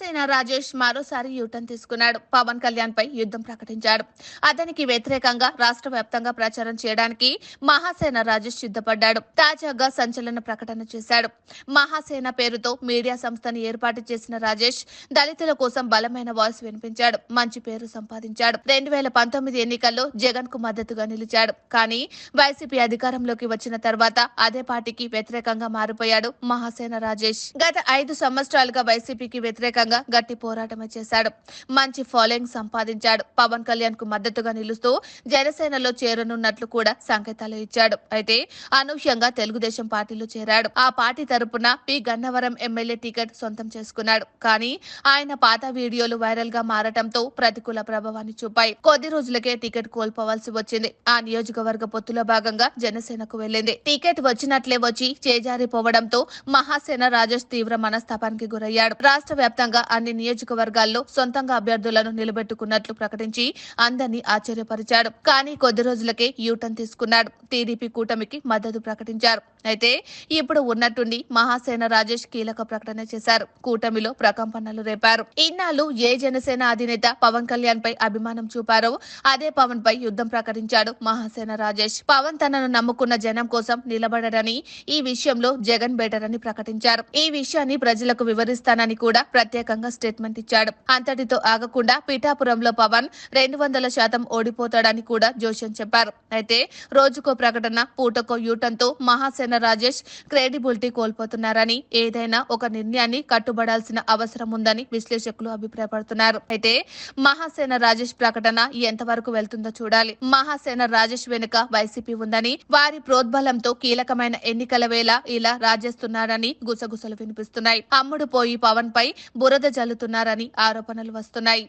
మహాసేన రాజేష్ మరోసారి యూటర్న్ తీసుకున్నాడు. పవన్ కళ్యాణ్ పై యుద్ధం ప్రకటించాడు. అతనికి వ్యతిరేకంగా రాష్ట్ర వ్యాప్తంగా ప్రచారం చేయడానికి మహాసేన రాజేష్ సిద్ధపడ్డాడు. తాజాగా సంచలన ప్రకటన చేశాడు. మహాసేన పేరుతో మీడియా సంస్థను ఏర్పాటు చేసిన రాజేష్ దళితుల కోసం బలమైన వాయిస్ వినిపించాడు. మంచి పేరు సంపాదించాడు. 2019 ఎన్నికల్లో జగన్ కు మద్దతుగా నిలిచాడు. కానీ వైసీపీ అధికారంలోకి వచ్చిన తర్వాత అదే పార్టీకి వ్యతిరేకంగా మారిపోయాడు మహాసేన రాజేష్. గత 5 సంవత్సరాలుగా వైసీపీకి వ్యతిరేకంగా గట్టి పోరాటమే చేశాడు. మంచి ఫాలోయింగ్ సంపాదించాడు. పవన్ కళ్యాణ్ కు మద్దతుగా నిలుస్తూ జనసేనలో చేరనున్నట్లు కూడా సంకేతాలు ఇచ్చాడు. అయితే అనూహ్యంగా తెలుగుదేశం పార్టీలో చేరాడు. ఆ పార్టీ తరపున పి గన్నవరం ఎమ్మెల్యే టికెట్ సొంతం చేసుకున్నాడు. కానీ ఆయన పాత వీడియోలు వైరల్ గా మారటంతో ప్రతికూల ప్రభావాన్ని చూపాయి. కొద్ది రోజులకే టికెట్ కోల్పోవాల్సి వచ్చింది. ఆ నియోజకవర్గ పొత్తులో భాగంగా జనసేనకు వెళ్లింది. టికెట్ వచ్చినట్లే వచ్చి చేజారిపోవడంతో మహాసేన రాజేష్ తీవ్ర మనస్తాపానికి గురయ్యాడు. రాష్ట్ర వ్యాప్తంగా అన్ని నియోజకవర్గాల్లో సొంతంగా అభ్యర్థులను నిలబెట్టుకున్నట్లు ప్రకటించి అందరినీ ఆశ్చర్యపరిచాడు. కానీ కొద్ది రోజులకే యూటర్న్ తీసుకున్నాడు. టీడీపీ కూటమికి మద్దతు ప్రకటించారు. అయితే ఇప్పుడు ఉన్నట్టుండి మహాసేన రాజేష్ కీలక ప్రకటన చేశారు. కూటమిలో ప్రకంపనలు రేపారు. ఇన్నాళ్లు ఏ జనసేన అధినేత పవన్ కళ్యాణ్ పై అభిమానం చూపారో అదే పవన్ పై యుద్ధం ప్రకటించాడు మహాసేన రాజేష్. పవన్ తనను నమ్ముకున్న జనం కోసం నిలబడరని, ఈ విషయంలో జగన్ బెటర్ అని ప్రకటించారు. ఈ విషయాన్ని ప్రజలకు వివరిస్తానని కూడా ప్రత్యేకంగా స్టేట్మెంట్ ఇచ్చాడు. అంతటితో ఆగకుండా పిఠాపురంలో పవన్ 200% ఓడిపోతాడని కూడా జోష్యం చెప్పారు. అయితే రోజుకో ప్రకటన, పూటకో యూటర్న్ తో మహాసేన రాజేష్ క్రెడిబిలిటీ కోల్పోతున్నారని, ఏదైనా ఒక నిర్ణయాన్ని కట్టుబడాల్సిన అవసరం ఉందని విశ్లేషకులు అభిప్రాయపడుతున్నారు. అయితే మహాసేన రాజేష్ ప్రకటన ఎంతవరకు వెళ్తుందో చూడాలి. మహాసేన రాజేష్ వెనుక వైసీపీ ఉందని, వారి ప్రోద్బలంతో కీలకమైన ఎన్నికల వేళ ఇలా రాజేస్తున్నారని గుసగుసలు వినిపిస్తున్నాయి. అమ్ముడు పోయి పవన్ పై బురద జల్లుతున్నారని ఆరోపణలు వస్తున్నాయి.